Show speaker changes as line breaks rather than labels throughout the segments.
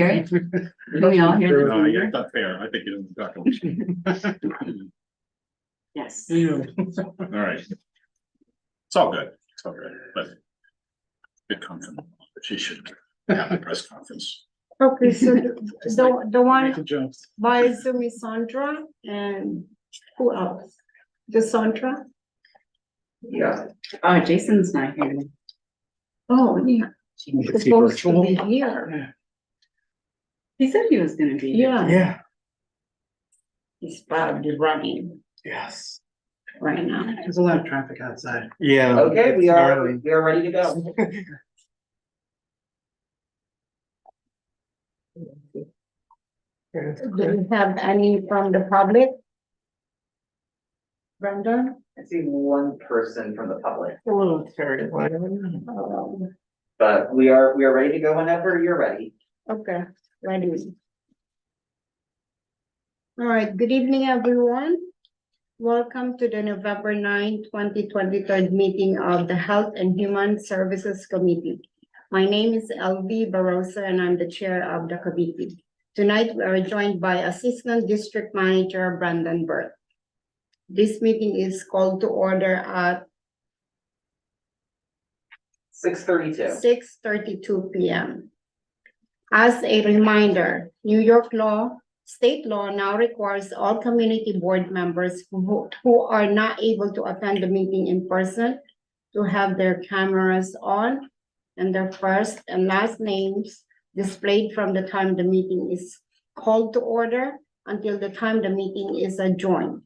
hear it? Can we all hear
No,
this?
yeah, it's not fair. I think it is exactly.
Yes.
All right. It's all good. It's all good, but it comes from, but she should have a press conference.
Okay, so the one
Make a joke.
by Zoom is Sandra and who else? The Sandra?
Yeah. Jason's not here.
Oh, yeah.
Is he
Supposed to
virtual?
be here.
He said he was gonna be.
Yeah.
Yeah.
He's probably running
Yes.
right now.
There's a lot of traffic outside.
Yeah.
Okay, we are ready to go.
Do you have any from the public? Brenda?
I see one person from the public,
Hello,
but we are ready to go whenever you're ready.
Okay, ready. All right, good evening, everyone. Welcome to the November 9, 2023 meeting of the Health and Human Services Committee. My name is LB Barosa and I'm the chair of the committee. Tonight, we are joined by Assistant District Manager Brandon Burt. This meeting is called to order at
6:32.
6:32 p.m. As a reminder, New York law, state law now requires all community board members who are not able to attend the meeting in person to have their cameras on and their first and last names displayed from the time the meeting is called to order until the time the meeting is adjourned.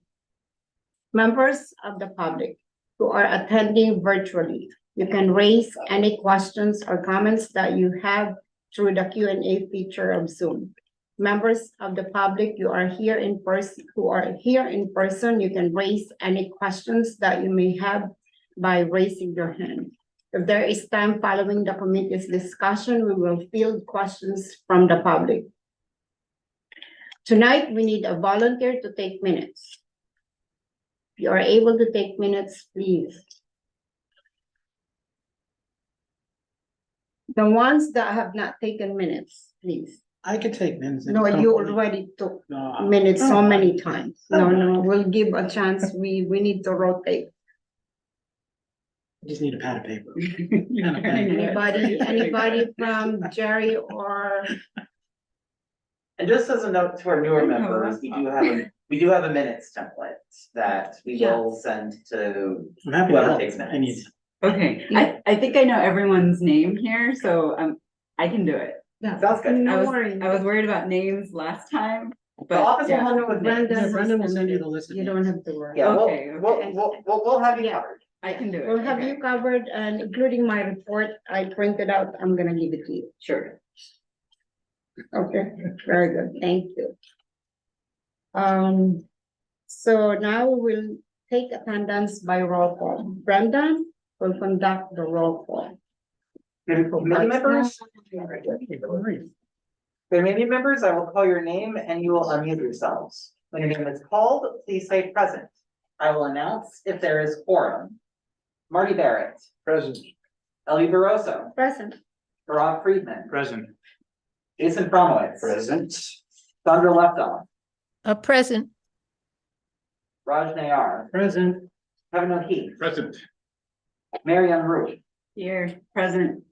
Members of the public who are attending virtually, you can raise any questions or comments that you have through the Q&A feature of Zoom. Members of the public, who are here in person, you can raise any questions that you may have by raising your hand. If there is time following the committee's discussion, we will field questions from the public. Tonight, we need a volunteer to take minutes. If you are able to take minutes, please. The ones that have not taken minutes, please.
I could take minutes.
No, you already took
No,
minutes so
Oh.
many times. No,
Oh.
we'll give a chance. We need to rotate.
I just need a pad of paper.
Anybody from Jerry or,
And just as a note to our newer
Oh,
members, we do have a minutes template that we will send to
I'm happy to
whoever
help.
takes
I need,
minutes.
Okay, I think I know everyone's name here, so I can do it.
Sounds good.
no worries.
I was worried about names last time,
The
but
office will
yeah.
handle with names.
Brandon
Brendan will send you the list of
You don't have to worry.
Yeah,
Okay,
we'll have you
Yeah.
covered.
I can do it.
We'll have
okay.
you covered and including my report I printed out, I'm gonna give it to you.
Sure.
Okay, very good, thank you. So now we'll take attendance by roll call. Brendan will conduct the roll call.
Committee members, committee members, I will call your name and you will unmute yourselves. When your name is called, please say present. I will announce if there is quorum. Marty Barrett,
present,
Ellie Baroso,
Present.
Rob Friedman,
present.
Jason Fromowitz.
Present.
Sandra Leftoff,
Present.
Raj Nayar,
Present.
Kevin O'Keefe,
Present.
Mary Ann Rue,
Here, present.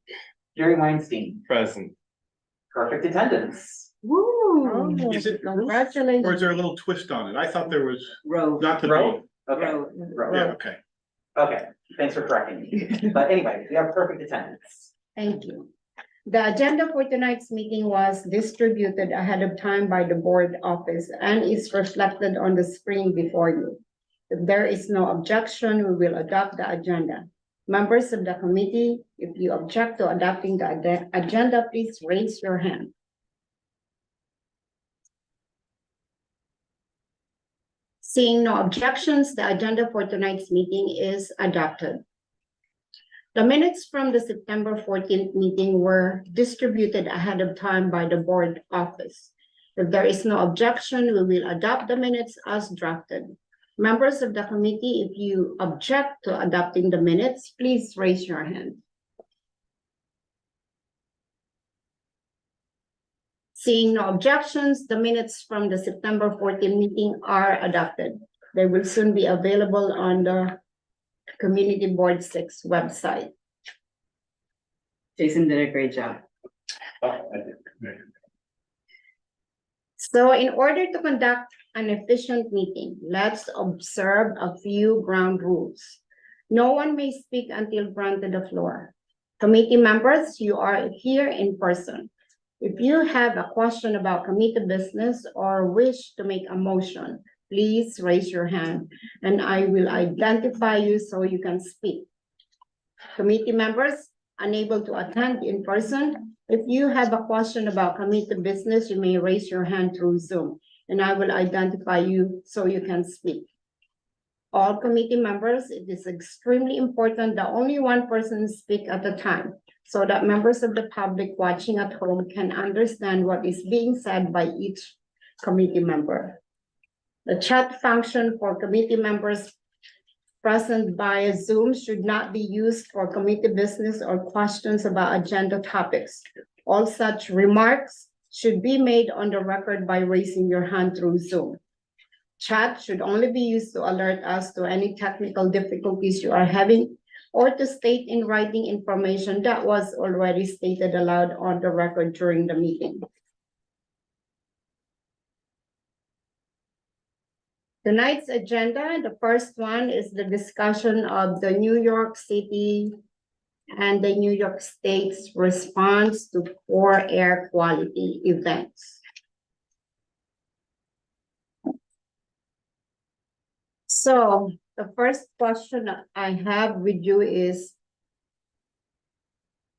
Jerry Weinstein.
Present.
Perfect attendance.
Woo,
Is it- Or is
congratulations.
there a little twist on it? I thought there was
Row.
not to
Row?
be.
Okay,
Row.
row.
Yeah, okay.
Okay, thanks for correcting me. But anyway, we have perfect attendance.
Thank you. The agenda for tonight's meeting was distributed ahead of time by the board office and is reflected on the screen before you. If there is no objection, we will adopt the agenda. Members of the committee, if you object to adopting the agenda, please raise your hand. Seeing no objections, the agenda for tonight's meeting is adopted. The minutes from the September 14th meeting were distributed ahead of time by the board office. If there is no objection, we will adopt the minutes as drafted. Members of the committee, if you object to adopting the minutes, please raise your hand. Seeing no objections, the minutes from the September 14 meeting are adopted. They will soon be available on the Community Board 6 website.
Jason did a great job.
So in order to conduct an efficient meeting, let's observe a few ground rules. No one may speak until granted the floor. Committee members, you are here in person. If you have a question about committee business or wish to make a motion, please raise your hand and I will identify you so you can speak. Committee members unable to attend in person, if you have a question about committee business, you may raise your hand through Zoom and I will identify you so you can speak. All committee members, it is extremely important that only one person speak at a time so that members of the public watching at home can understand what is being said by each committee member. The chat function for committee members present via Zoom should not be used for committee business or questions about agenda topics. All such remarks should be made on the record by raising your hand through Zoom. Chat should only be used to alert us to any technical difficulties you are having or to state in writing information that was already stated aloud on the record during the meeting. Tonight's agenda, the first one is the discussion of the New York City and the New York State's response to poor air quality events. So the first question I have with you is,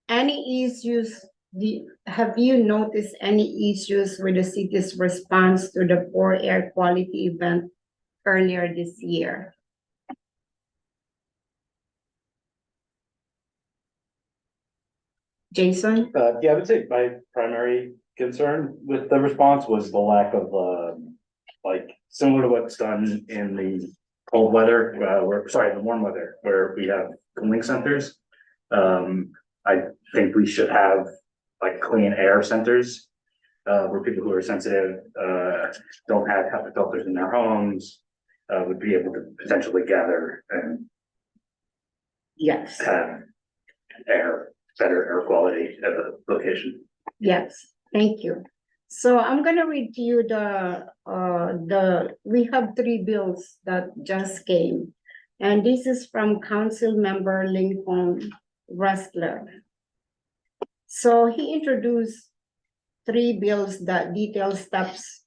any issues, have you noticed any issues with the city's response to the poor air quality event earlier this year? Jason?
Yeah, I would say my primary concern with the response was the lack of, like, similar to what's done in the cold weather, the warm weather, where we have cooling centers. I think we should have like clean air centers, where people who are sensitive, don't have HEPA filters in their homes, would be able to potentially gather and
Yes,
have better air quality at a location.
yes, thank you. So I'm gonna read to you we have 3 bills that just came. And this is from Council Member Lincoln Restler. So he introduced 3 bills that detail steps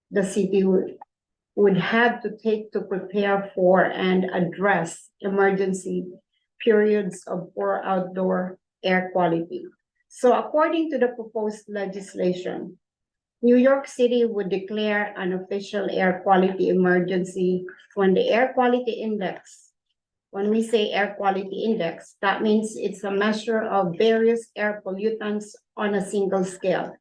the city would have to take to prepare for and address emergency periods of poor outdoor air quality. So according to the proposed legislation, New York City would declare an official air quality emergency when the air quality index, when we say air quality index, that means it's a measure of various air pollutants on a single scale.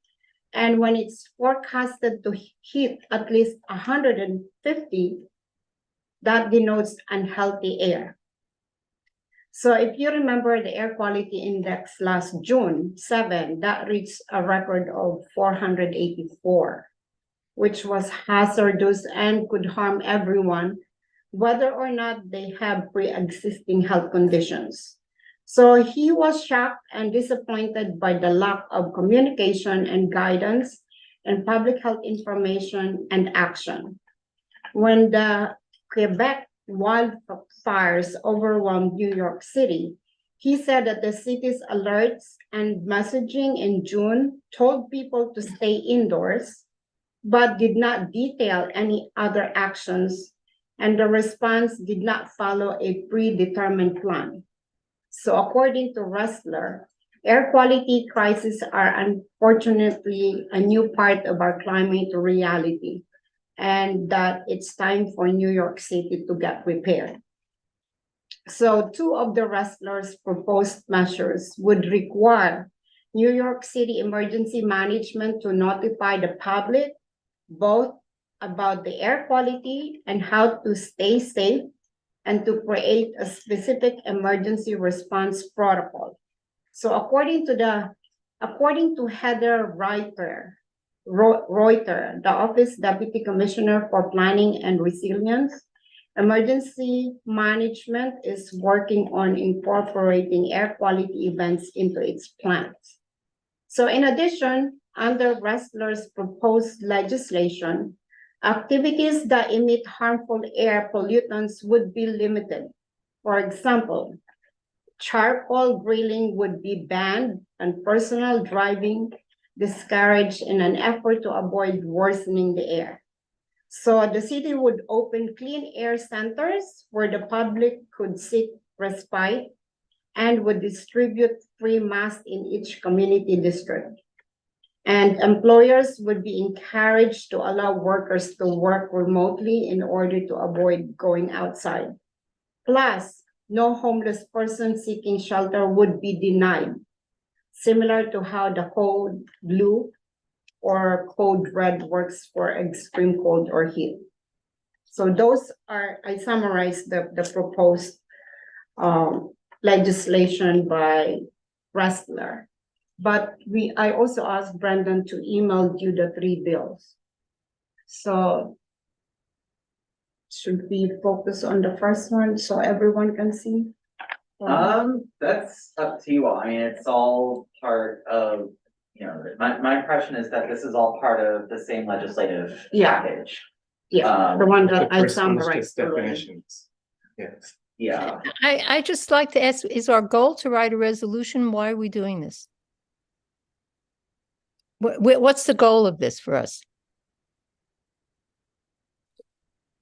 And when it's forecasted to hit at least 150, that denotes unhealthy air. So if you remember the air quality index last June 7, that reached a record of 484, which was hazardous and could harm everyone, whether or not they have pre-existing health conditions. So he was shocked and disappointed by the lack of communication and guidance and public health information and action. When the Quebec wildfires overwhelmed New York City, he said that the city's alerts and messaging in June told people to stay indoors, but did not detail any other actions, and the response did not follow a predetermined plan. So according to Restler, air quality crises are unfortunately a new part of our climate reality, and that it's time for New York City to get prepared. So 2 of the Restler's proposed measures would require New York City Emergency Management to notify the public both about the air quality and how to stay safe, and to create a specific emergency response protocol. So according to Heather Reiter, Reuter, the Office Deputy Commissioner for Planning and Resilience. Emergency Management is working on incorporating air quality events into its plans. So in addition, under Wrestler's proposed legislation, activities that emit harmful air pollutants would be limited. For example, charcoal grilling would be banned and personal driving discouraged in an effort to avoid worsening the air. So the city would open clean air centers where the public could seek respite and would distribute free masks in each community district. And employers would be encouraged to allow workers to work remotely in order to avoid going outside. Plus, no homeless person seeking shelter would be denied, similar to how the code blue or code red works for extreme cold or heat. So those are, I summarized the proposed legislation by Wrestler. But I also asked Brendan to email you the 3 bills. So should we focus on the first one so everyone can see?
That's up to you all. I mean, it's all part of, my impression is that this is all part of the same legislative
Yeah.
package.
Yeah, the one that
The
I
first one was
summarized.
just definitions. Yes.
Yeah,
I just like to ask, is our goal to write a resolution? Why are we doing this? What's the goal of this for us?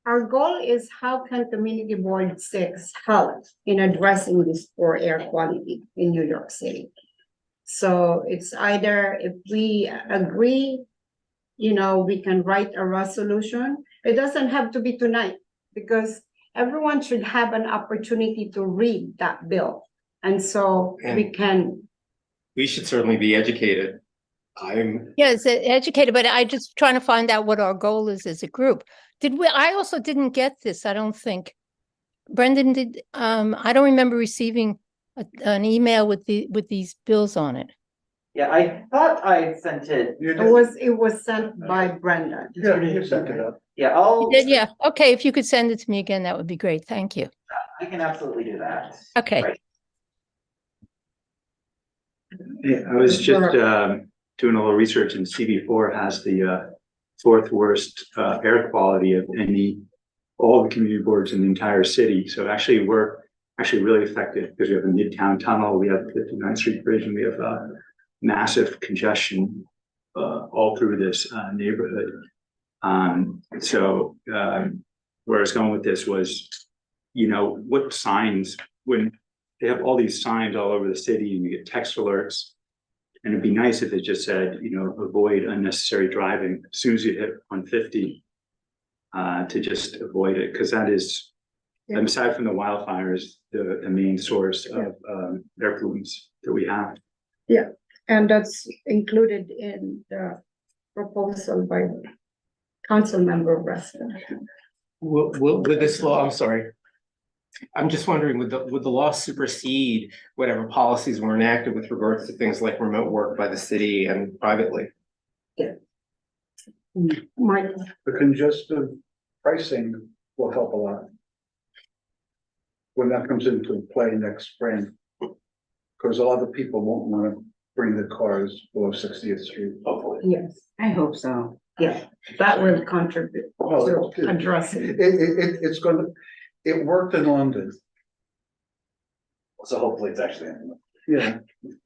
Our goal is how can Community Board 6 help in addressing this poor air quality in New York City? So it's either if we agree, we can write a resolution. It doesn't have to be tonight because everyone should have an opportunity to read that bill. And so we can.
We should certainly be educated.
Yes, educated, but I just trying to find out what our goal is as a group. I also didn't get this, I don't think. Brendan did, I don't remember receiving an email with these bills on it.
yeah, I thought I sent it.
It was sent by Brenda.
Yeah, you set it up.
Yeah,
Yeah, okay, if you could send it to me again, that would be great, thank you.
I can absolutely do that.
Okay.
Right.
Yeah, I was just doing a little research, and CB4 has the 4th worst air quality of all the community boards in the entire city. So actually, we're actually really affected because we have a Midtown tunnel, we have 59th Street Bridge, and we have massive congestion all through this neighborhood. So where I was going with this was, what signs, when they have all these signs all over the city and you get text alerts, and it'd be nice if it just said, avoid unnecessary driving as soon as you hit 150 to just avoid it, because that is, aside from the wildfires, the main source of air pollutants that we have.
Yeah, and that's included in the proposal by Council Member Wrestler.
With this law, I'm sorry. I'm just wondering, would the law supersede whatever policies were enacted with regards to things like remote work by the city and privately?
Mike,
The congestive pricing will help a lot. When that comes into play next spring. Because a lot of people won't want to bring the cars below 60th Street.
Hopefully.
yes,
I hope so.
yeah, that will contribute
Well,
to addressing.
it's gonna, it worked in London,
So hopefully it's actually.
yeah.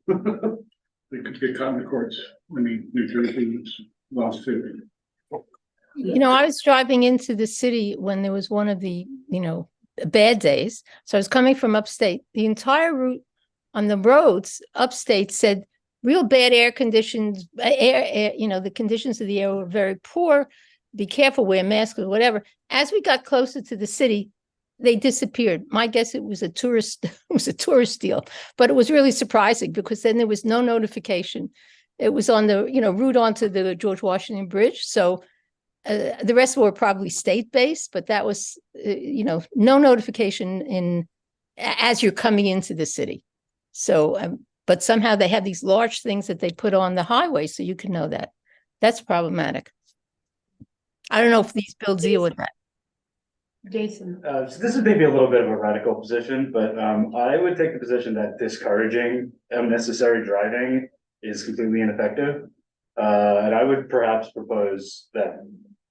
We could get caught in the courts. I mean, New Jersey's lawsuit.
I was driving into the city when there was one of the, bad days. So I was coming from upstate. The entire route on the roads upstate said real bad air conditions, the conditions of the air were very poor. Be careful, wear masks or whatever. As we got closer to the city, they disappeared. My guess it was a tourist deal, but it was really surprising because then there was no notification. It was on the, route onto the George Washington Bridge. So the rest were probably state-based, but that was, no notification as you're coming into the city. So, but somehow they have these large things that they put on the highway so you can know that. That's problematic. I don't know if these bills deal with that.
Jason,
So this is maybe a little bit of a radical position, but I would take the position that discouraging unnecessary driving is completely ineffective. And I would perhaps propose that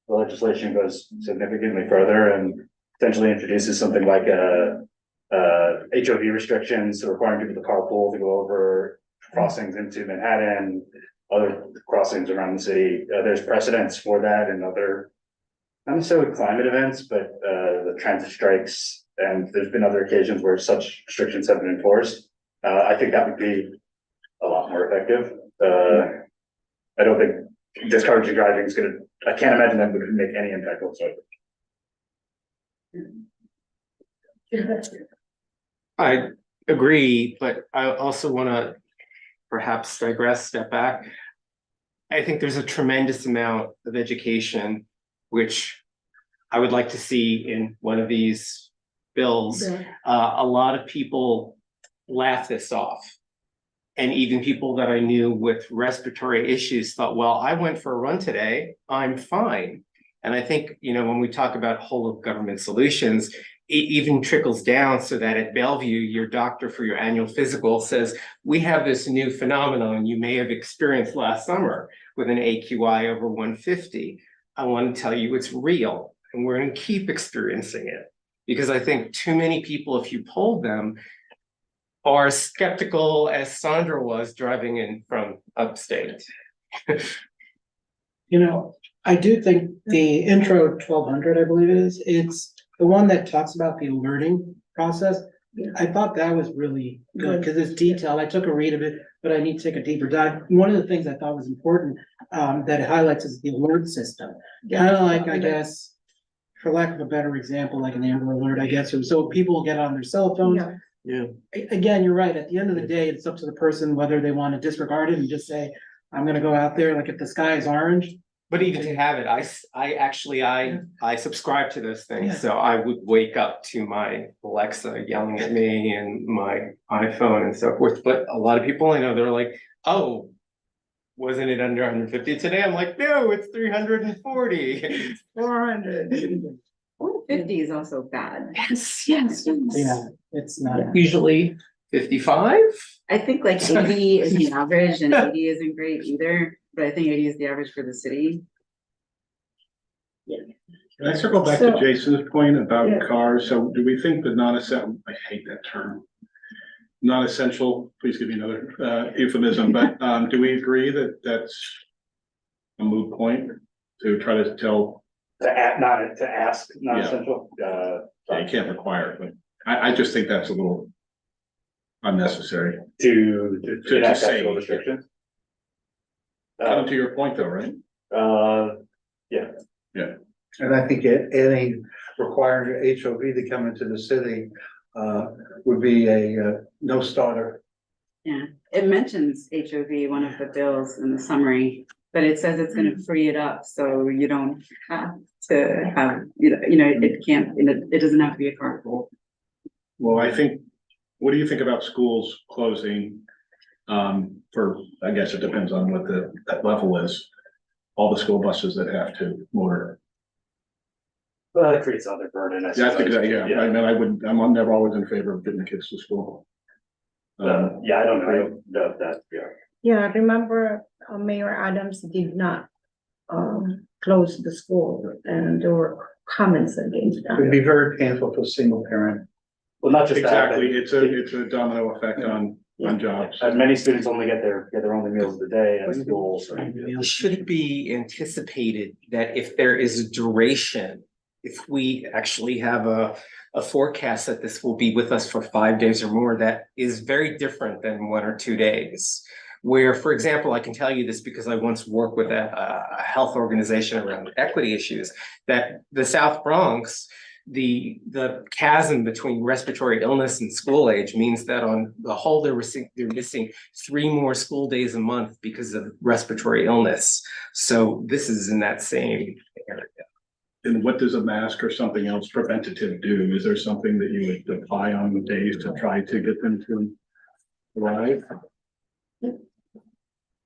the legislation goes significantly further and potentially introduces something like HOV restrictions, requiring people to carpool to go over crossings into Manhattan, other crossings around the city. There's precedents for that in other, not necessarily climate events, but the transit strikes, and there's been other occasions where such restrictions have been enforced. I think that would be a lot more effective. I don't think discouraging driving is gonna, I can't imagine that would make any impact whatsoever.
I agree, but I also wanna perhaps digress, step back. I think there's a tremendous amount of education, which I would like to see in one of these bills. A lot of people laugh this off. And even people that I knew with respiratory issues thought, well, I went for a run today, I'm fine. And I think, you know, when we talk about whole of government solutions, it even trickles down so that at Bellevue, your doctor for your annual physical says, we have this new phenomenon you may have experienced last summer with an AQI over 150. I want to tell you it's real, and we're going to keep experiencing it. Because I think too many people, if you polled them, are as skeptical as Sandra was driving in from upstate.
You know, I do think the intro 1200, I believe it is, it's the one that talks about the alerting process. I thought that was really good because it's detailed. I took a read of it, but I need to take a deeper dive. One of the things I thought was important that it highlights is the alert system. Kind of like, I guess, for lack of a better example, like an Amber Alert, I guess. So people get on their cell phones.
Yeah.
Again, you're right. At the end of the day, it's up to the person whether they want to disregard it and just say, I'm gonna go out there, like if the sky is orange.
But even to have it, I subscribe to those things,
Yeah.
so I would wake up to my Alexa yelling at me and my iPhone and so forth, but a lot of people I know, they're like, oh. Wasn't it under 150 today? I'm like, no, it's 340.
400.
150 is also bad.
Yes.
Yeah, it's not.
Usually 55?
I think like 80 is the average and 80 isn't great either, but I think 80 is the average for the city.
Can I circle back to Jason's point about cars? So do we think the non-essential, I hate that term. Non-essential, please give me another euphemism, but do we agree that that's a moot point to try to tell?
To ask, not essential,
Yeah, you can't require it, but I just think that's a little unnecessary.
to enact
say,
actual restrictions.
To your point though, right?
And I think any requiring HOV to come into the city would be a no starter.
Yeah, it mentions HOV, one of the bills in the summary, but it says it's gonna free it up, so you don't have to have, it can't, it doesn't have to be a carpool.
Well, I think, what do you think about schools closing? For, I guess it depends on what that level is. All the school buses that have to motor.
Well, it creates other burden. I
That's
suppose.
exactly, yeah, I mean, I'm never always in favor of getting the kids to school.
Yeah, I don't know that,
Yeah, remember Mayor Adams did not close the school and there were comments against
It would
that.
be very painful for single parent.
well, not just that. but
Exactly, it's a domino effect on jobs.
Many students only get their only meals of the day at school, so.
Should it be anticipated that if there is a duration, if we actually have a forecast that this will be with us for 5 days or more, that is very different than 1 or 2 days? Where, for example, I can tell you this because I once worked with a health organization around equity issues, that the South Bronx, the chasm between respiratory illness and school age means that on the whole, they're missing 3 more school days a month because of respiratory illness. So this is in that same area.
And what does a mask or something else preventative do? Is there something that you would apply on the days to try to get them to arrive?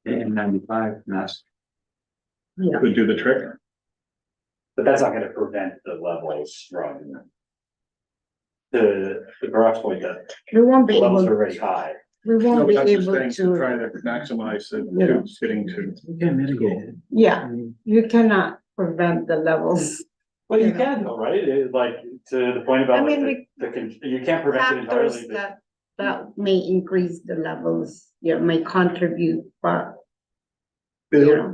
N95 mask.
Yeah.
could do the trick.
But that's not gonna prevent the levels from. The Barack's point that
We won't
the
be
levels
able,
are already high.
we won't
No,
be
but I'm just
able
saying to try
to,
to maximize the
Yeah.
two sitting to.
You can mitigate it.
yeah, you cannot prevent the levels.
Well, you
You know.
can though, right? Like, to the point
I
about like
mean,
you can't prevent it
Factors
entirely, but
that may increase the levels, may contribute, but Yeah.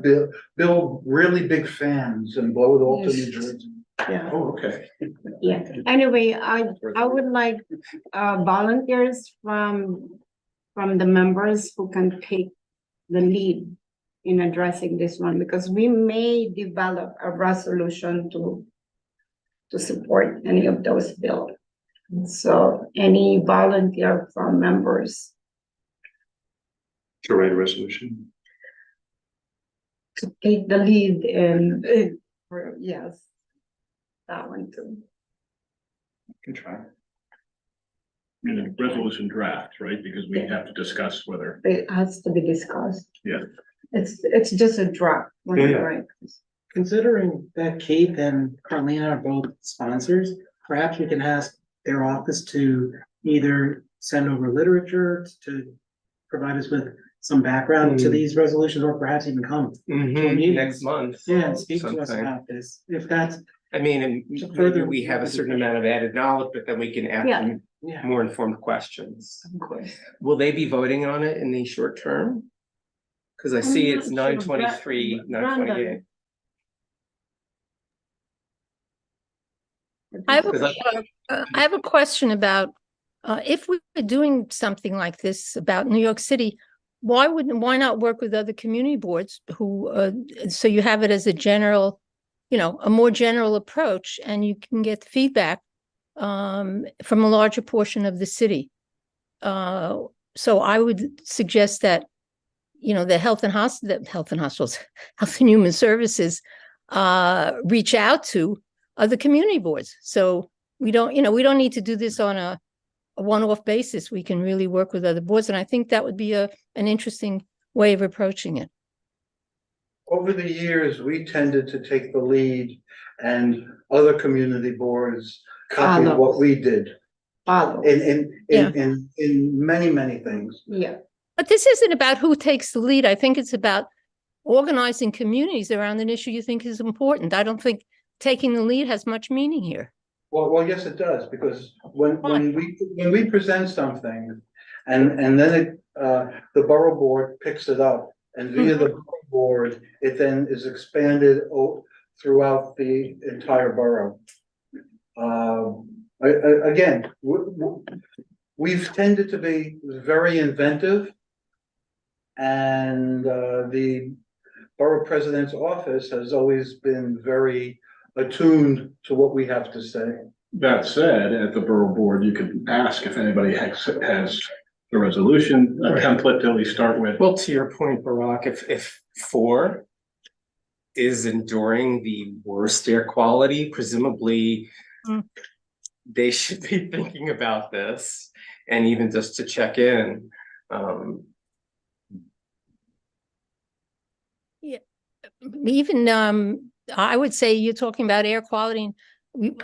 Build really big fans and blow it all to New
Yes.
Jersey.
yeah,
Oh, okay.
yeah. Anyway, I would like volunteers from the members who can take the lead in addressing this one, because we may develop a resolution to support any of those bills. So any volunteer from members
To write a resolution.
to take the lead and, yes, that one too.
Can try.
In a resolution draft, right? Because we have to discuss whether,
It has to be discussed.
Yeah.
It's just a draft,
Yeah.
right?
Considering that Kate and Carlina are both sponsors, perhaps we can ask their office to either send over literature to provide us with some background to these resolutions, or perhaps even come.
Mhm, next month.
Yeah, and speak to us
Sometime.
about this, if that's,
I mean, and further, we have a certain amount of added knowledge, but then we can ask
Yeah.
them
yeah.
more informed questions.
Of course.
Will they be voting on it in the short term? Cause I see it's
not sure.
9/23,
Brandon.
9/28.
I have
Because
I have a question about, if we were doing something like this about New York City, why not work with other community boards who, so you have it as a general, a more general approach, and you can get feedback from a larger portion of the city. So I would suggest that, the health and hospitals, Health and Human Services, reach out to other community boards. So we don't need to do this on a one-off basis. We can really work with other boards. And I think that would be an interesting way of approaching it.
Over the years, we tended to take the lead and other community boards copied
Follow.
what we did
Follow,
in many, many things.
yeah.
But this isn't about who takes the lead. I think it's about organizing communities around an issue you think is important. I don't think taking the lead has much meaning here.
Well, yes, it does, because when we present something and then the borough board picks it up, and via the borough board, it then is expanded throughout the entire borough. Again, we've tended to be very inventive. And the borough president's office has always been very attuned to what we have to say.
that said, at the borough board, you can ask if anybody has the resolution, a template to at least start with.
Well, to your point, Barack, if 4 is enduring the worst air quality, presumably they should be thinking about this, and even just to check in.
Even, I would say you're talking about air quality.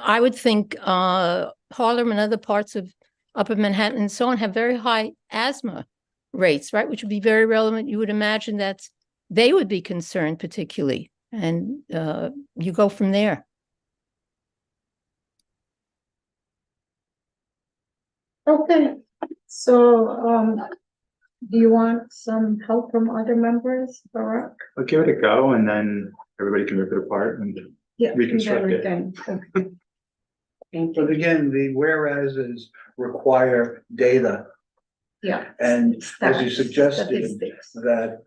I would think Harlem and other parts of Upper Manhattan and so on have very high asthma rates, right? Which would be very relevant. You would imagine that they would be concerned particularly, and you go from there.
Okay, so, do you want some help from other members, Barack?
I'll give it a go and then everybody can rip it apart and
Yeah.
Reconstruct it.
everything. Okay. Thank
But
you,
again, the whereases require data,
yeah.
and as you
Stats,
suggested,
statistics.
that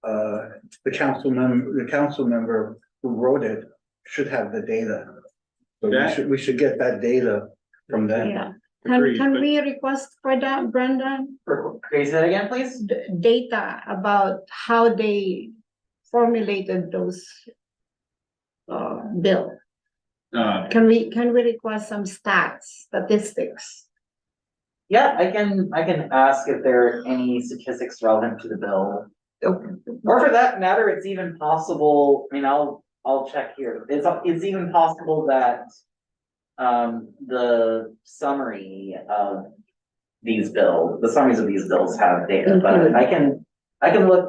the council member who wrote it should have the data. So we should get that data from them.
Yeah,
Agreed,
can
but-
we request for that, Brendan?
Say that again, please?
Data about how they formulated those bill. Can we request some statistics?
Yeah, I can ask if there are any statistics relevant to the bill Or for that matter, it's even possible, I mean, I'll check here, it's even possible that. The summary of these bills, the summaries of these bills have data, but I can look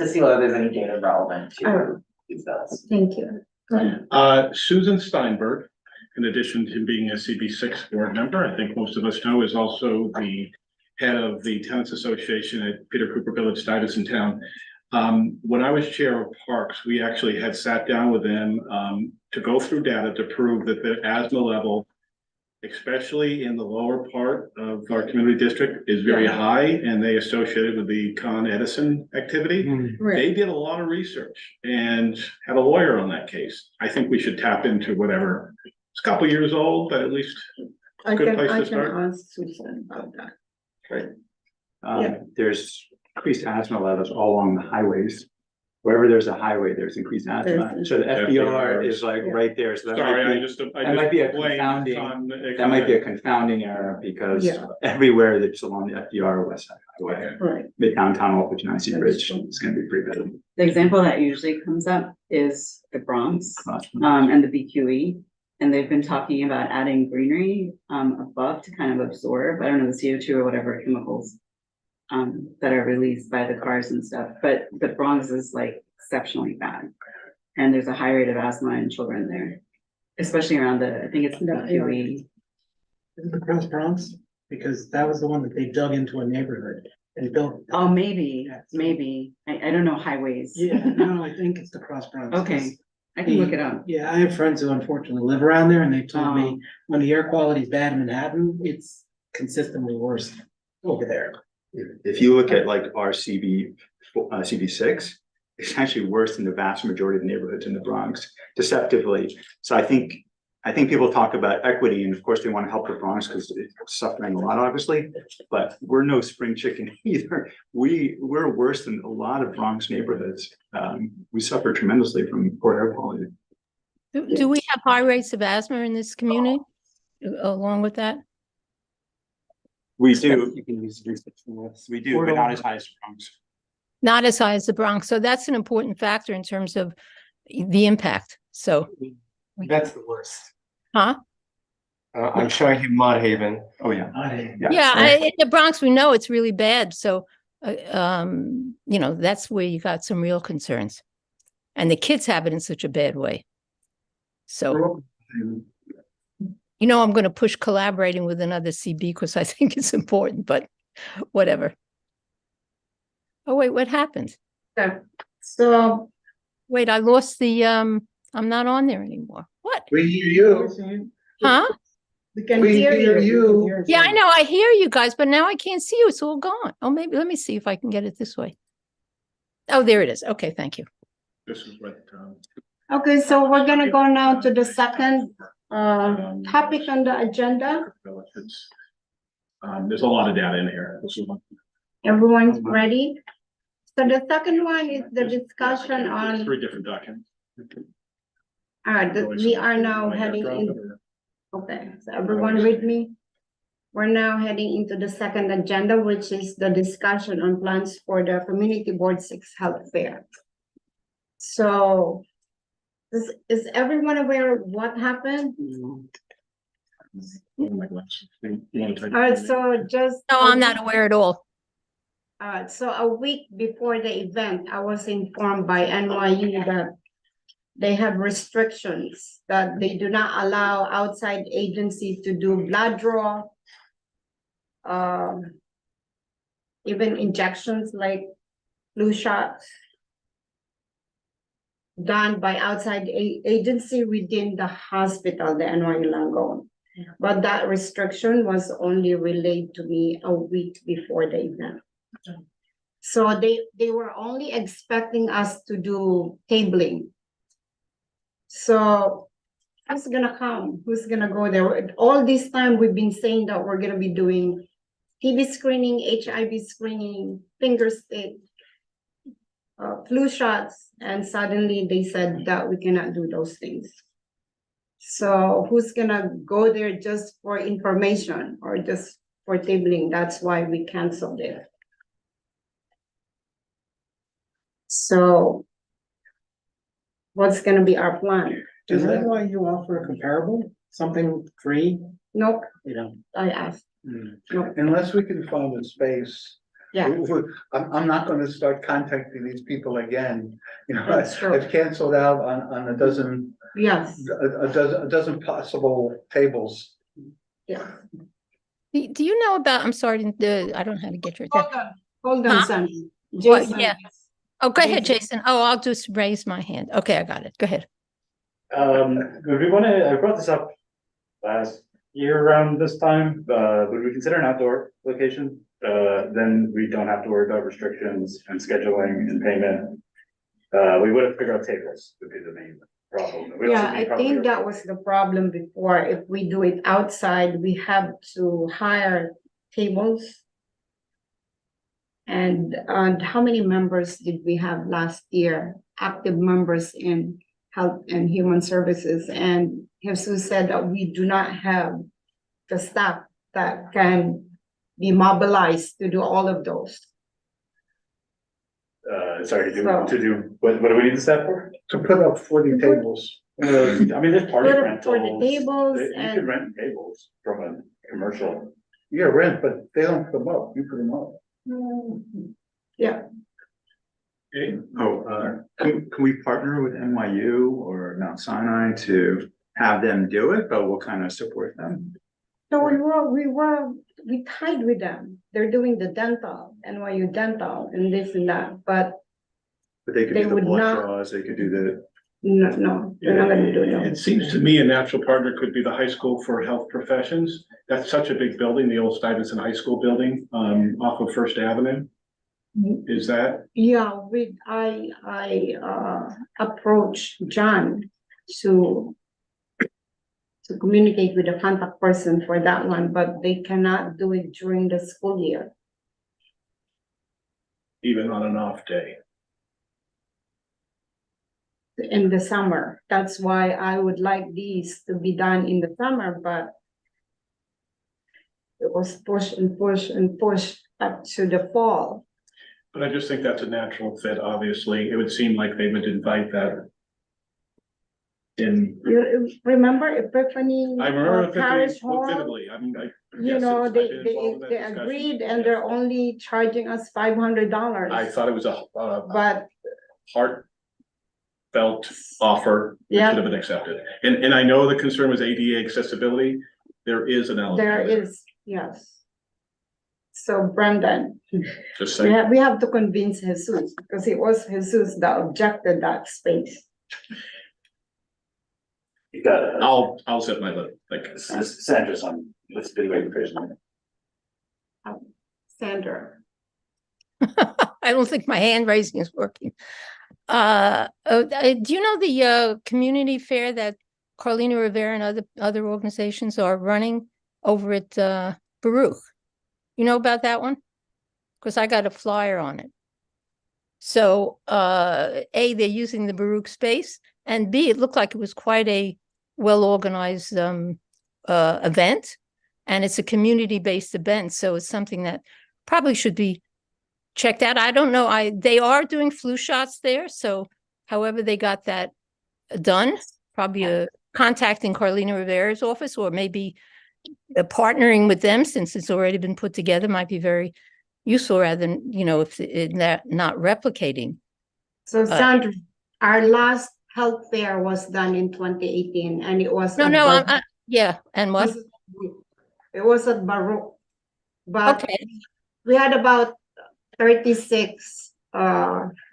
to see whether there's any data relevant to these bills.
Thank you.
Susan Steinberg, in addition to being a CB6 board member, I think most of us know, is also the head of the Tenants Association at Peter Cooper Village, Stuyvesant Town. When I was chair of Parks, we actually had sat down with them to go through data to prove that the asthma level, especially in the lower part of our community district, is very high, and they associated with the Con Edison activity. They did a lot of research and had a lawyer on that case. I think we should tap into whatever. It's a couple years old, but at least
I
good
can,
place
I
to
can
start.
ask Susan about that.
Right.
Yeah.
There's increased asthma levels all along the highways. Wherever there's a highway, there's increased asthma.
There's-
So the FDR is
FDRs.
like right there. So that
Sorry,
might
I
be,
just
that might be a
blamed
confounding-
Con-
that might be a confounding error because
Yeah.
everywhere that's along the FDR West Side Highway,
Right.
Midtown Tunnel, which I see
That's
Bridge,
true.
it's gonna be pretty bad.
The example that usually comes up is the Bronx, and the BQE. And they've been talking about adding greenery, above to kind of absorb, I don't know, the CO2 or whatever chemicals. That are released by the cars and stuff, but the Bronx is like exceptionally bad. And there's a high rate of asthma in children there, especially around I think it's the BQE.
Is it the Cross Bronx? Because that was the one that they dug into a neighborhood and built.
Oh, maybe,
Yes.
maybe, I don't know highways.
Yeah, no, I think it's the Cross Bronx.
Okay, I can look it up.
Yeah, I have friends who unfortunately live around there and they told
Oh.
me when the air quality is bad in Manhattan, it's consistently worse over there.
If you look at like our CB6, it's actually worse than the vast majority of the neighborhoods in the Bronx, deceptively. So I think people talk about equity, and of course they want to help the Bronx because it's suffering a lot, obviously. But we're no spring chicken either. We're worse than a lot of Bronx neighborhoods. We suffer tremendously from poor air quality.
Do we have high rates of asthma in this community along with that?
We do,
You can use research for this.
we do, but not as high as Bronx.
Not as high as the Bronx. So that's an important factor in terms of the impact. So,
That's the worst.
huh?
I'm showing you Mud Haven.
Oh, yeah.
Yeah, in the Bronx, we know it's really bad. So, that's where you got some real concerns. And the kids have it in such a bad way. So, I'm going to push collaborating with another CB because I think it's important, but whatever. Oh, wait, what happened?
So,
Wait, I lost I'm not on there anymore. What?
We hear you.
Huh?
we can
We
hear
hear
you.
you.
Yeah, I know. I hear you guys, but now I can't see you. It's all gone. Oh, maybe let me see if I can get it this way. Oh, there it is. Okay, thank you.
This is what,
Okay, so we're gonna go now to the second topic on the agenda.
benefits. There's a lot of data in here. This is one.
Everyone's ready? So the second one is the discussion
There's
on,
3 different documents.
we are now heading in, okay, so everyone with me? We're now heading into the second agenda, which is the discussion on plans for the Community Board 6 Health Fair. So, is everyone aware of what happened? All right, so just.
No, I'm not aware at all.
So a week before the event, I was informed by NYU that they have restrictions, that they do not allow outside agencies to do blood draw. Even injections like flu shots done by outside agency within the hospital, the NYU Langone. But that restriction was only relayed to me a week before the event. So they were only expecting us to do tabling. So who's gonna come? Who's gonna go there? All this time we've been saying that we're gonna be doing TB screening, HIV screening, finger stick, flu shots, and suddenly they said that we cannot do those things. So who's gonna go there just for information or just for tabling? That's why we canceled it. So what's gonna be our plan?
Is that why you offer a comparable, something free,
Nope,
you know?
I asked,
Unless we can find a space.
yeah,
I'm not gonna start contacting these people again, you know,
That's true.
I've canceled out on a dozen,
yes,
a dozen possible tables.
yeah.
Do you know about, I'm sorry, I don't know how to get your.
Hold
Huh?
on, Sandy.
What?
Jason,
Yeah. Oh, go ahead,
Jason.
Jason. Oh, I'll just raise my hand. Okay, I got it. Go ahead.
Would we wanna, I brought this up last year around this time, would we consider an outdoor location? Then we don't have to worry about restrictions and scheduling and payment. We would have figured out tables would be the main problem. We also
Yeah,
need
I
probably
think
a-
that was the problem before. If we do it outside, we have to hire tables. And how many members did we have last year? Active members in Health and Human Services, and Jesus said that we do not have the staff that can be mobilized to do all of those.
Sorry,
So-
to do, what do we need the staff for?
To put up 40 tables.
I mean, there's party
Put up
rentals.
40 tables
You
and-
could rent tables from a commercial.
Yeah, rent, but they don't put them up, you put them up.
Yeah,
Can we partner with NYU or Mount Sinai to have them do it, but we'll kind of support them?
so we tied with them. They're doing the dental, NYU dental and this and that, but
But they could
They
do the
would
blood
not-
draws, they could do the,
no, they're not gonna do
It
that.
seems to me a natural partner could be the high school for health professions. That's such a big building, the old Stuyvesant High School building, off of First Avenue. Is that,
Yeah, I approached John to communicate with the contact person for that one, but they cannot do it during the school year.
even on an off day?
In the summer. That's why I would like these to be done in the summer, but it was pushed and pushed and pushed up to the fall.
But I just think that's a natural fit, obviously. It would seem like they would invite that in.
You remember Epiphany?
I remember
Parish Hall?
vividly. I mean,
You
yes,
know,
I've
they,
been
they,
involved in that
they
discussion.
agreed and they're only charging us $500.
I thought it was a
But,
heartfelt offer that
Yeah.
should have been accepted. And I know the concern was ADA accessibility. There is an element.
there is, yes. So Brendan,
Just saying.
we have to convince Jesus, because it was Jesus that objected that space.
You got
I'll set my lip, like.
Sandra's on this video invitation.
Sandra,
I don't think my hand raising is working. Do you know the community fair that Carlina Rivera and other organizations are running over at Baruch? You know about that one? Because I got a flyer on it. So A, they're using the Baruch space, and B, it looked like it was quite a well-organized event. And it's a community-based event, so it's something that probably should be checked out. I don't know, they are doing flu shots there, so however they got that done, probably contacting Carlina Rivera's office, or maybe partnering with them, since it's already been put together, might be very useful, rather than, if that not replicating.
so Sandra, our last health fair was done in 2018 and it was. at Baruch.
Yeah, and what?
It was at Baruch. But
Okay,
we had about 36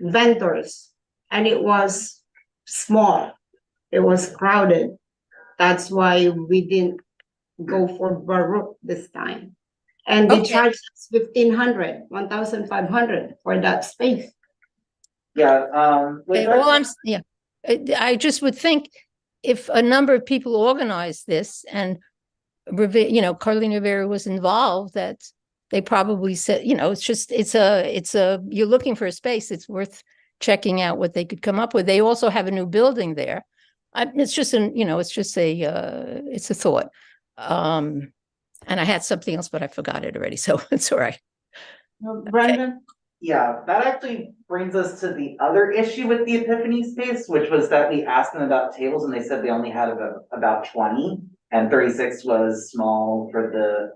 vendors and it was small. It was crowded. That's why we didn't go for Baruch this time. And they
Okay.
charged us 1,500 for that space.
Yeah,
okay, I just would think if a number of people organized this and Carlina Rivera was involved, that they probably said, you're looking for a space, it's worth checking out what they could come up with. They also have a new building there. It's a thought. And I had something else, but I forgot it already, so it's all right.
Brandon?
Yeah, that actually brings us to the other issue with the Epiphany space, which was that we asked them about tables and they said they only had about 20. And 36 was small for the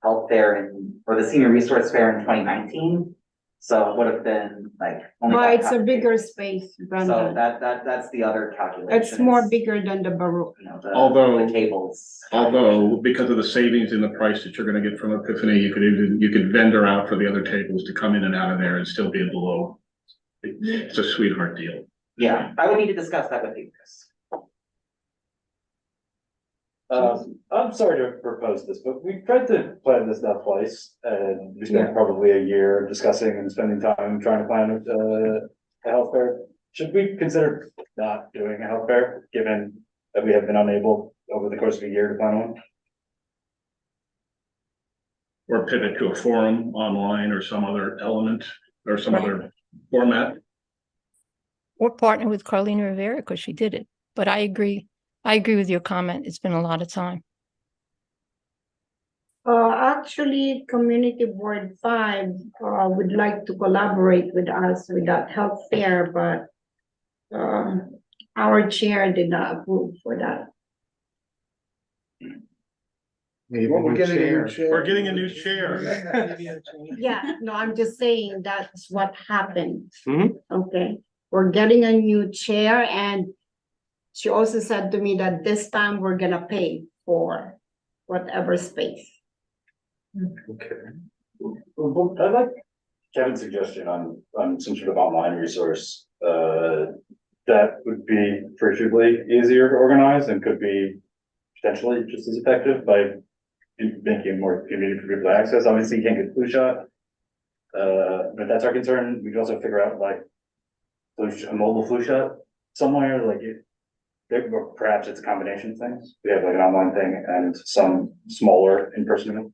health fair or the senior resource fair in 2019. So it would have been like. only
But
about
it's a
half the
bigger
table.
space,
So
Brenda.
that's the other calculation.
It's more
is,
bigger than the Baruch.
You know,
Although-
the tables.
Although, because of the savings in the price that you're gonna get from Epiphany, you could vendor out for the other tables to come in and out of there and still be below. It's a sweetheart deal.
Yeah, I would need to discuss that with you, Chris.
I'm sorry to propose this, but we tried to plan this now twice, and we spent probably a year discussing and spending time trying to plan a health fair. Should we consider not doing a health fair, given that we have been unable over the course of a year to plan one?
Or pivot to a forum online or some other element or some other format.
Or partner with Carlina Rivera because she did it. But I agree with your comment. It's been a lot of time.
Actually, Community Board 5 would like to collaborate with us with that health fair, but our chair did not approve for that.
Maybe
Well, we're
new
getting a
chair.
new chair.
We're getting a new chair.
Yeah, no, I'm just saying that's what happened.
Mhm.
Okay, we're getting a new chair and she also said to me that this time we're gonna pay for whatever space.
Okay. Well, I like Kevin's suggestion on some sort of online resource, that would be appreciably easier to organize and could be potentially just as effective by making it more convenient for people to access. Obviously, you can't get flu shot. But if that's our concern, we can also figure out like a mobile flu shot somewhere, like or perhaps it's a combination of things. We have like an online thing and some smaller in-person event.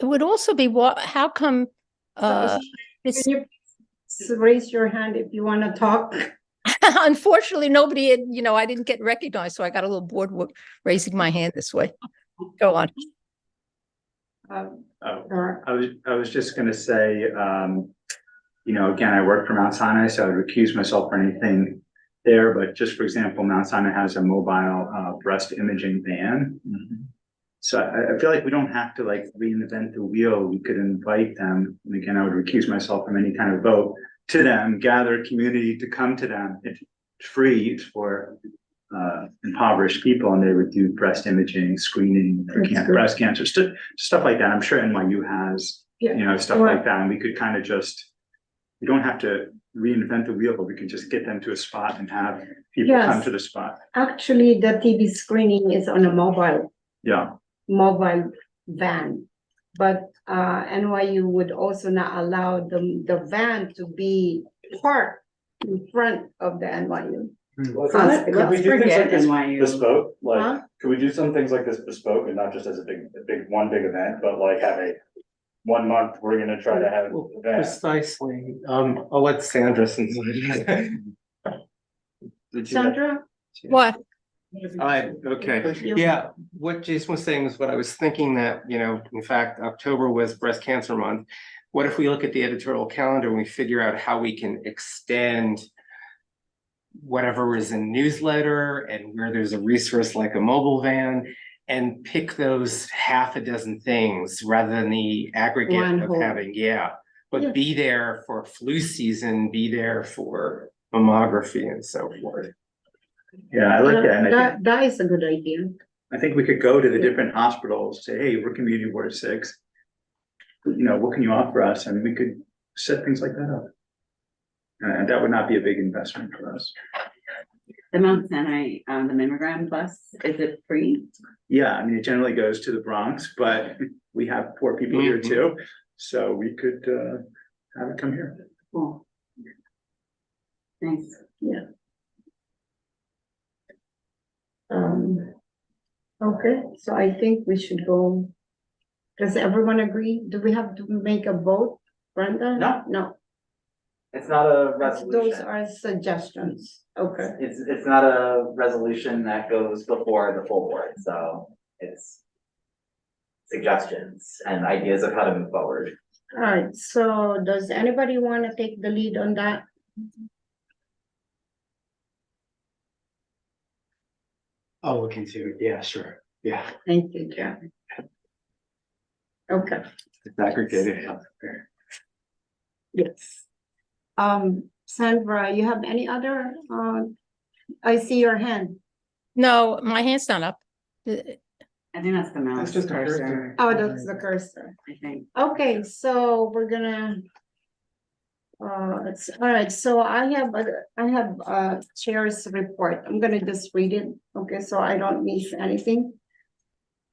It would also be how come this
Can you please raise your hand if you wanna talk?
unfortunately nobody had, I didn't get recognized, so I got a little bored raising my hand this way. Go on.
Or-
I was just gonna say, again, I work for Mount Sinai, so I would recuse myself for anything there, but just for example, Mount Sinai has a mobile breast imaging van. So I feel like we don't have to like reinvent the wheel. We could invite them, and again, I would recuse myself from any kind of vote to them, gather a community to come to them. It's free for impoverished people, and they would do breast imaging, screening for breast cancer, stuff like that. I'm sure NYU has, stuff like that, and we could kind of we don't have to reinvent the wheel, but we can just get them to a spot and have people come to the spot.
Actually, the TV screening is on a mobile van. But NYU would also not allow the van to be parked in front of the NYU.
Could we do things like
forget
this
NYU.
bespoke?
Huh?
Like, could we do some things like this bespoke and not just as a big one big event, but like have a 1 month, we're gonna try to have an
Well,
event.
precisely. I'll let Sandra since.
Sandra?
What?
Okay, yeah, what Jason was saying is what I was thinking that, in fact, October was Breast Cancer Month. What if we look at the editorial calendar and we figure out how we can extend whatever is in newsletter and where there's a resource like a mobile van and pick those half a dozen things rather than the aggregate
One
of
whole.
having,
Yeah.
but be there for flu season, be there for mammography and so forth.
Yeah, I like that, and
That is a good idea.
I think we could go to the different hospitals, say, hey, we're Community Board of 6. What can you offer us? And we could set things like that up. And that would not be a big investment for us.
The Mount Sinai, the mammogram bus, is it free?
Yeah, I mean, it generally goes to the Bronx, but we have poor people here too. So we could have it come here.
Cool. Thanks.
Okay, so I think we should go. Does everyone agree? Do we have to make a vote, Brenda?
No.
No,
It's not a
those
resolution.
are suggestions. Okay.
It's not a resolution that goes before the full board, so it's suggestions and ideas of how to move forward.
All right, so does anybody want to take the lead on that?
I'll look into it. Yeah, sure. Yeah.
Thank you, Jeff. Okay,
It's aggregated health care.
yes. Sandra, you have any other, I see your hand.
No, my hand's not up.
I think that's the mouse
That's just a
cursor.
cursor.
Oh, that's the cursor.
I think.
Okay, so we're gonna. It's, all right, so I have a chair's report. I'm gonna just read it, okay, so I don't miss anything.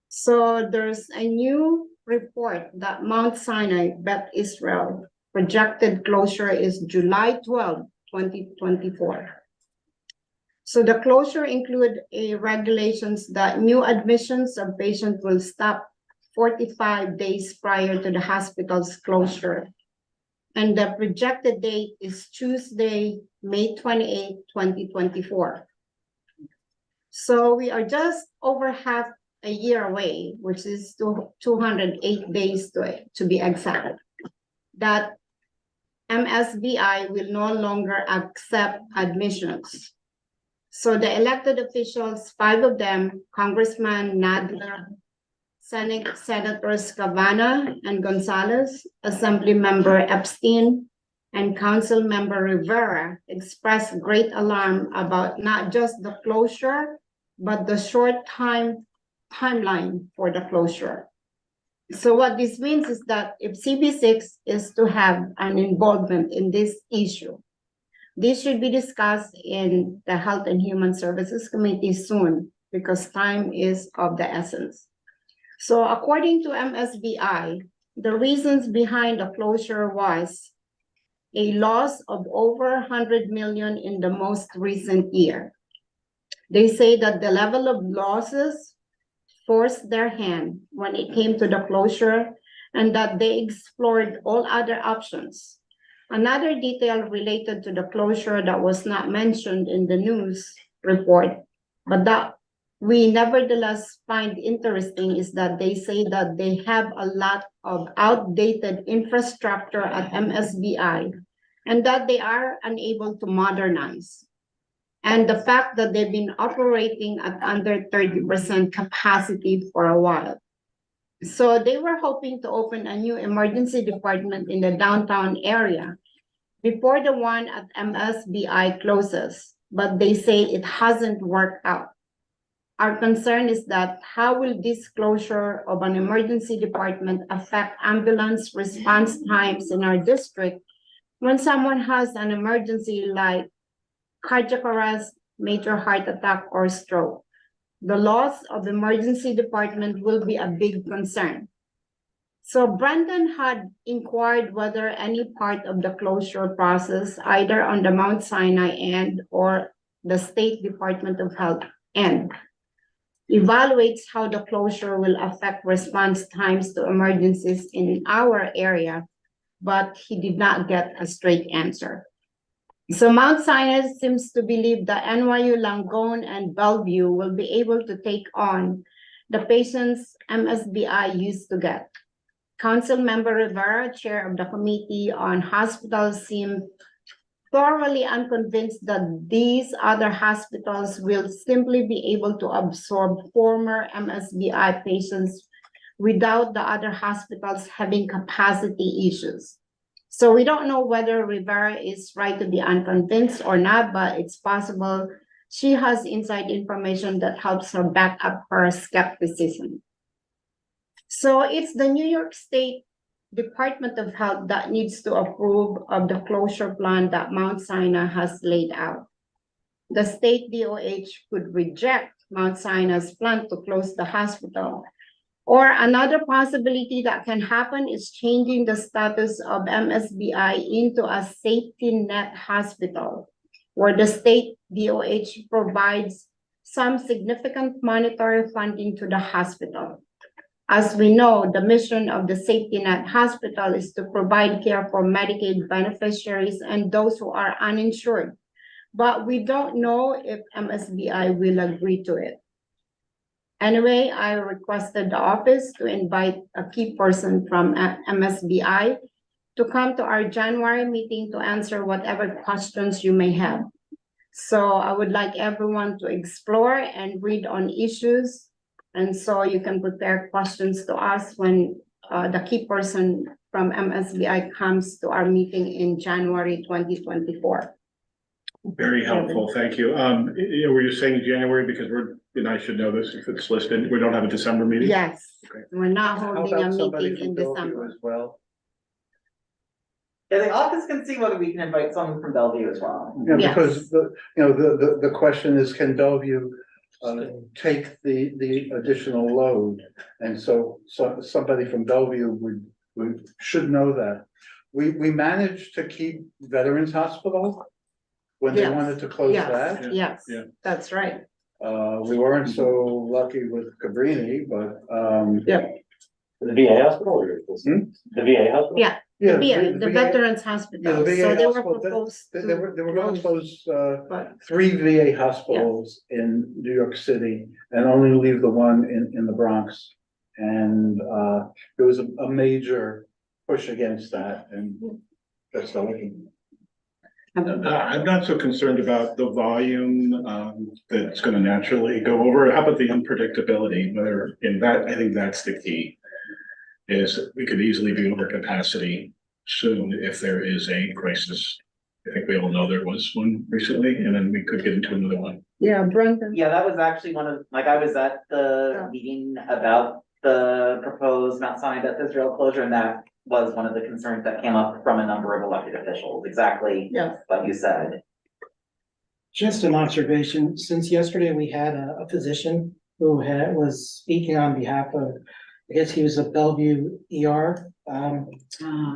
So there's a new report that Mount Sinai, Beth Israel, projected closure is July 12, 2024. So the closure include a regulations that new admissions of patients will stop 45 days prior to the hospital's closure. And the projected date is Tuesday, May 28, 2024. So we are just over half a year away, which is 208 days to be exact, that MSBI will no longer accept admissions. So the elected officials, 5 of them, Congressman Nadler, Senators Cavanagh and Gonzalez, Assembly Member Epstein, and Council Member Rivera expressed great alarm about not just the closure, but the short timeline for the closure. So what this means is that if CB6 is to have an involvement in this issue, this should be discussed in the Health and Human Services Committee soon, because time is of the essence. So according to MSBI, the reasons behind the closure was a loss of over 100 million in the most recent year. They say that the level of losses forced their hand when it came to the closure, and that they explored all other options. Another detail related to the closure that was not mentioned in the news report, but that we nevertheless find interesting, is that they say that they have a lot of outdated infrastructure at MSBI and that they are unable to modernize. And the fact that they've been operating at under 30% capacity for a while. So they were hoping to open a new emergency department in the downtown area before the one at MSBI closes, but they say it hasn't worked out. Our concern is that how will this closure of an emergency department affect ambulance response times in our district when someone has an emergency like cardiac arrest, major heart attack, or stroke? The loss of emergency department will be a big concern. So Brandon had inquired whether any part of the closure process, either on the Mount Sinai end or the State Department of Health end, evaluates how the closure will affect response times to emergencies in our area, but he did not get a straight answer. So Mount Sinai seems to believe that NYU Langone and Bellevue will be able to take on the patients MSBI used to get. Council Member Rivera, chair of the Committee on Hospitals, seemed thoroughly unconvinced that these other hospitals will simply be able to absorb former MSBI patients without the other hospitals having capacity issues. So we don't know whether Rivera is right to be unconvinced or not, but it's possible she has inside information that helps her back up her skepticism. So it's the New York State Department of Health that needs to approve of the closure plan that Mount Sinai has laid out. The state DOH could reject Mount Sinai's plan to close the hospital. Or another possibility that can happen is changing the status of MSBI into a safety net hospital, where the state DOH provides some significant monetary funding to the hospital. As we know, the mission of the safety net hospital is to provide care for Medicaid beneficiaries and those who are uninsured, but we don't know if MSBI will agree to it. Anyway, I requested the office to invite a key person from MSBI to come to our January meeting to answer whatever questions you may have. So I would like everyone to explore and read on issues. And so you can prepare questions to us when the key person from MSBI comes to our meeting in January 2024.
Very helpful, thank you. Were you saying January because and I should know this if it's listed, we don't have a December meeting?
Yes,
Okay.
we're not
How
holding a
about somebody
meeting
from
in
Bellevue
December.
as well?
Yeah, the office can see whether we can invite someone from Bellevue as well.
Yeah,
Yes.
because the question is, can Bellevue take the additional load? And so somebody from Bellevue should know that. We managed to keep Veterans Hospital when they
Yes.
wanted to close that.
Yes,
Yeah.
that's right.
We weren't so lucky with Cabrini, but
The VA hospital or? The VA hospital?
Yeah,
yeah.
the Veterans Hospital,
VA
so they were
hospital,
proposed
They were gonna
close,
close
but
3 VA hospitals in New York City and only leave the one in the Bronx. And there was a major push against that, and that's the looking.
I'm not so concerned about the volume, that's gonna naturally go over. How about the unpredictability, whether in that, I think that's the key. Is we could easily be over capacity soon if there is a crisis. I think we all know there was one recently, and then we could get into another one.
yeah, Brenton.
Yeah, that was actually one of, like, I was at the
Yeah.
meeting about the proposed Mount Sinai Beth Israel closure, and that was one of the concerns that came up from a number of elected officials, exactly
Yes,
what you said.
Just an observation, since yesterday we had a physician who was speaking on behalf of, I guess he was a Bellevue ER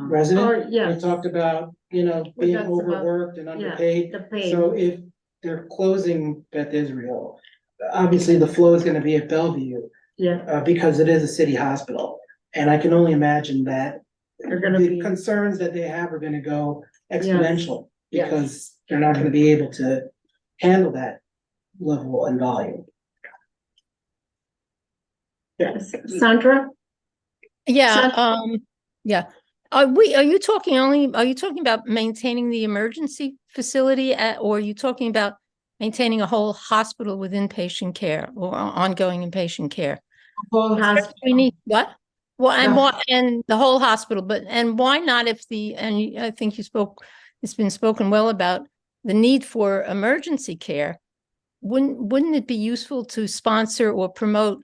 resident.
oh, yeah,
He talked about,
We
being
talked about-
overworked and underpaid.
the pay.
So if they're closing Beth Israel, obviously the flow is gonna be at Bellevue,
Yeah,
because it is a city hospital. And I can only imagine that
they're gonna
the
be,
concerns that they have are gonna go exponential.
Yes.
Because they're not gonna be able to handle that level and volume.
yes, Sandra?
Yeah,
So-
yeah. Are you talking about maintaining the emergency facility or are you talking about maintaining a whole hospital with inpatient care or ongoing inpatient care?
Whole house,
We need, what? Well, and
The-
what, and the whole hospital, and why not I think it's been spoken well about the need for emergency care. Wouldn't it be useful to sponsor or promote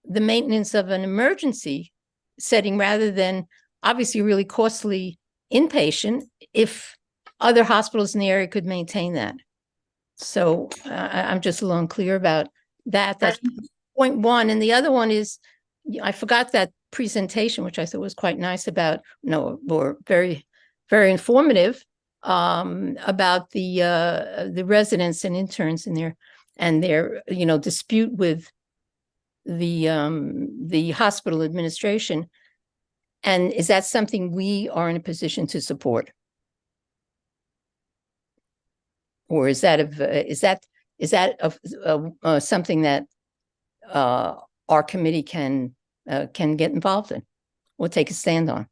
the maintenance of an emergency setting rather than obviously really costly inpatient if other hospitals in the area could maintain that? So I'm just a little unclear about that. That's point one. And the other one is, I forgot that presentation, which I thought was quite nice about, or very, very informative, about the residents and interns in there and their, dispute with the hospital administration. And is that something we are in a position to support? Or is that something that our committee can get involved in or take a stand on?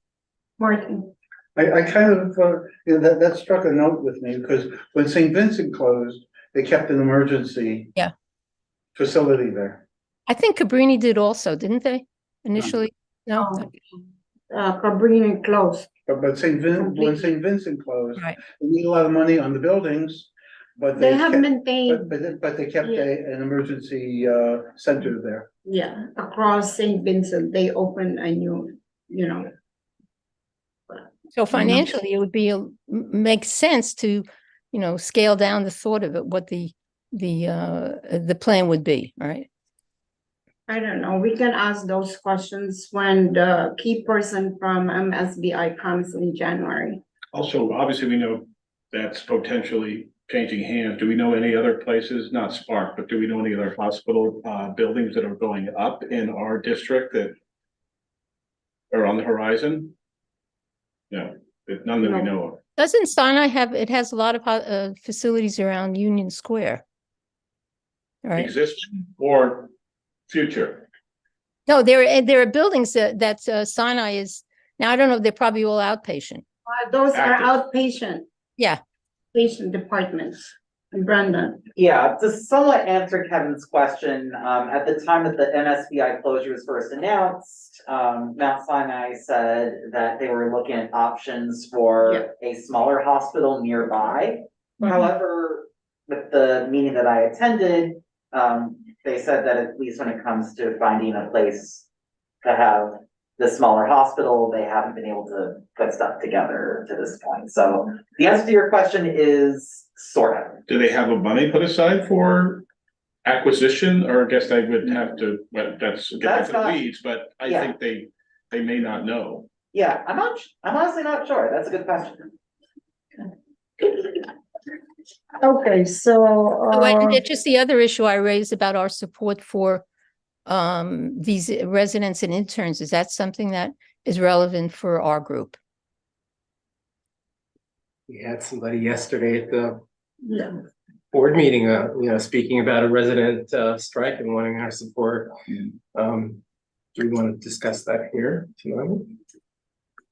Martin,
I kind of, that struck a note with me, because when St. Vincent closed, they kept an emergency facility there.
I think Cabrini did also, didn't they? Initially, no?
Cabrini closed,
But when
Completely.
St. Vincent closed,
Right.
they need a lot of money on the buildings, but
they have
kept-
maintained,
But they kept
Yeah.
an emergency center there.
yeah, across St. Vincent, they opened a new,
So financially, it would make sense to, scale down the thought of it, what the plan would be, right?
I don't know, we can ask those questions when the key person from MSBI comes in January.
Also, obviously, we know that's potentially changing hands. Do we know any other places, not Spark, but do we know any other hospital buildings that are going up in our district that are on the horizon? No, none that we know of.
Doesn't Sinai it has a lot of facilities around Union Square? Right,
Existing or future.
No, there are buildings that Sinai is, now I don't know, they're probably all outpatient.
Those are
Active.
outpatient.
Yeah.
Patient departments in Brandon.
Yeah, to somewhat answer Kevin's question, at the time that the NSBI closure was first announced, Mount Sinai said that they were looking at options for a smaller hospital nearby. However, with the meeting that I attended, they said that at least when it comes to finding a place to have the smaller hospital, they haven't been able to put stuff together to this point. So the answer to your question is sort of.
Do they have a money put aside for acquisition, or I guess they would have to, well, that's get
That's
into the
not-
weeds, but I
yeah.
think they may not know.
Yeah, I'm honestly not sure. That's a good question.
Okay, so,
Oh, and just the other issue I raised about our support for these residents and interns, is that something that is relevant for our group?
We had somebody yesterday at the
yeah.
board meeting, speaking about a resident strike and wanting our support. Do we want to discuss that here tonight?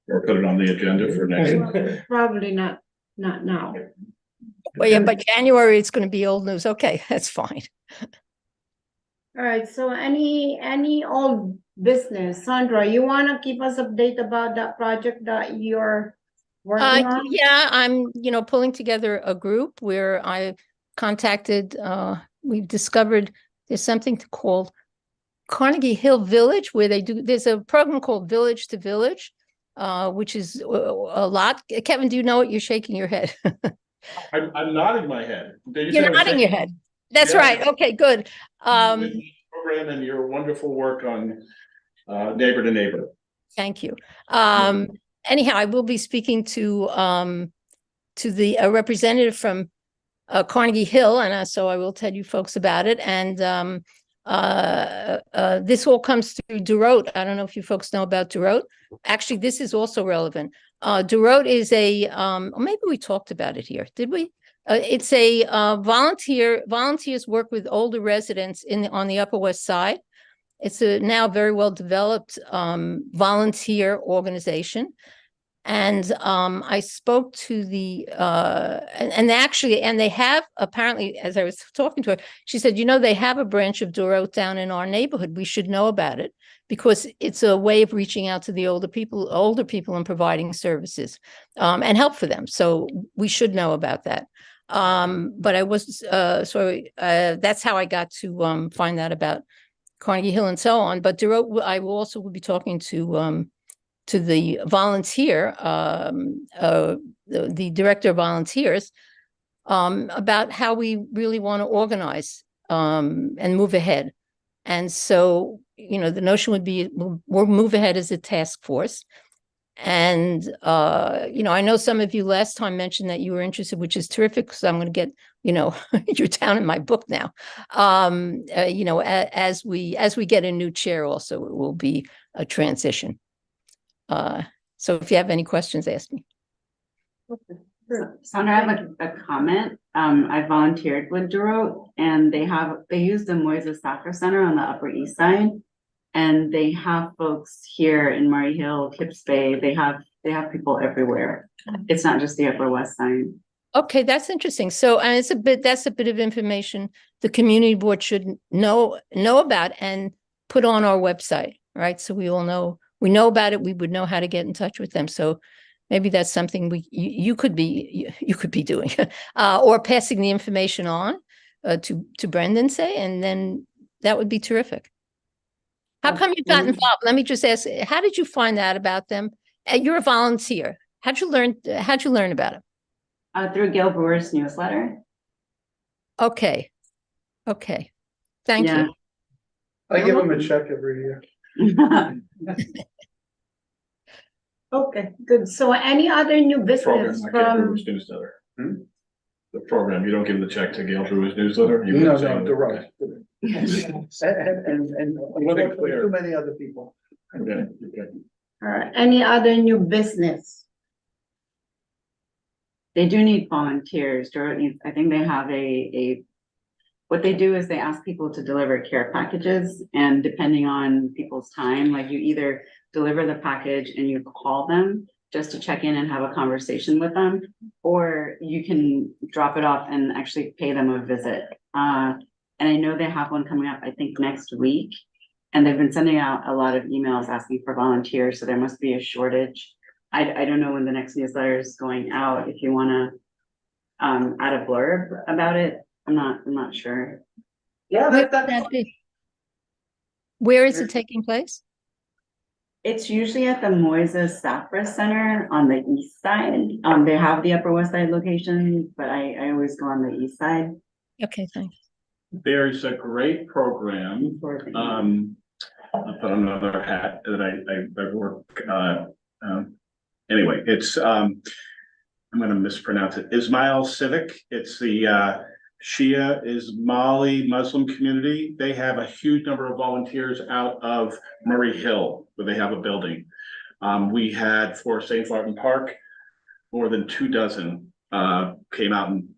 Or put it on the agenda for next.
Probably not now.
Well, yeah, but January, it's going to be old news. Okay, that's fine.
All right, so any old business, Sandra, you wanna keep us update about that project that you're working on?
Yeah, I'm, pulling together a group where I contacted, we've discovered there's something called Carnegie Hill Village, where there's a program called Village to Village, which is a lot. Kevin, do you know it? You're shaking your head.
I'm nodding my head.
You're nodding your head. That's
Yeah.
right. Okay, good.
With the program and your wonderful work on neighbor to neighbor.
Thank you. Anyhow, I will be speaking to the representative from Carnegie Hill, and so I will tell you folks about it. And this all comes through DeRote. I don't know if you folks know about DeRote. Actually, this is also relevant. DeRote is or maybe we talked about it here, did we? It's a volunteers work with older residents on the Upper West Side. It's a now very well developed volunteer organization. And I spoke to the and they have apparently, as I was talking to her, she said, they have a branch of DeRote down in our neighborhood. We should know about it because it's a way of reaching out to the older people and providing services and help for them. So we should know about that. But I was that's how I got to find out about Carnegie Hill and so on. But DeRote, I will also be talking to the volunteer, the director of volunteers, about how we really want to organize and move ahead. And so, the notion would be we'll move ahead as a task force. And, I know some of you last time mentioned that you were interested, which is terrific, because I'm going to get, you're down in my book now. As we get a new chair also, it will be a transition. So if you have any questions, ask me.
Sandra, I have a comment. I volunteered with DeRote, and they use the Moises Soccer Center on the Upper East Side. And they have folks here in Murray Hill, Kips Bay. They have people everywhere. It's not just the Upper West Side. Okay,
that's interesting. So, and that's a bit of information the community board should know about and put on our website, right? So we all know, we know about it. We would know how to get in touch with them. So maybe that's something you could be doing, or passing the information on to Brendan, say, and then that would be terrific. How come you got involved? Let me just ask, how did you find out about them? You're a volunteer. How'd you learn about it?
Through Gail Brewer's newsletter.
Okay. Thank you.
I give them a check every year.
Okay, good. So any other new business
Gail
from,
Brewer's newsletter. The program, you don't give the check to Gail Brewer's newsletter? You
No,
would say-
they're right. And too many other people.
Okay.
any other new business?
They do need volunteers. DeRote needs, I think they have a what they do is they ask people to deliver care packages, and depending on people's time, like you either deliver the package and you call them just to check in and have a conversation with them, or you can drop it off and actually pay them a visit. And I know they have one coming up, I think, next week. And they've been sending out a lot of emails asking for volunteers, so there must be a shortage. I don't know when the next newsletter is going out, if you wanna add a blurb about it. I'm not sure.
Yeah,
Where
that,
would
that's.
that be? Where is it taking place?
It's usually at the Moises Saffra Center on the east side. They have the Upper West Side location, but I always go on the east side.
Okay, thanks.
There's a great program,
for the-
I'll put on another hat that I work, anyway, it's, I'm gonna mispronounce it, Ismail Civic. It's the, Shia Ismaili Muslim community. They have a huge number of volunteers out of Murray Hill, where they have a building. We had for St. Martin Park, more than 24, came out and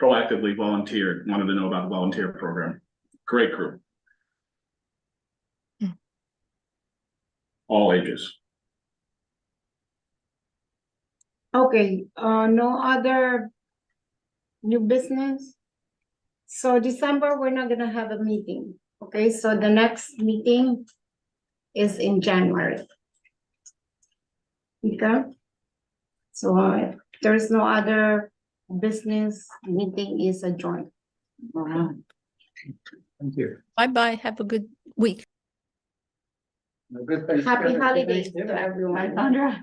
proactively volunteered, wanted to know about the volunteer program. Great group. All ages.
Okay, no other new business? So December, we're not gonna have a meeting, okay? So the next meeting is in January. Okay? So if there's no other business, meeting is adjourned.
Wow.
Thank you.
Bye-bye. Have a good week.
A good thing.
Happy holidays to
Hi,
everyone.
Sandra.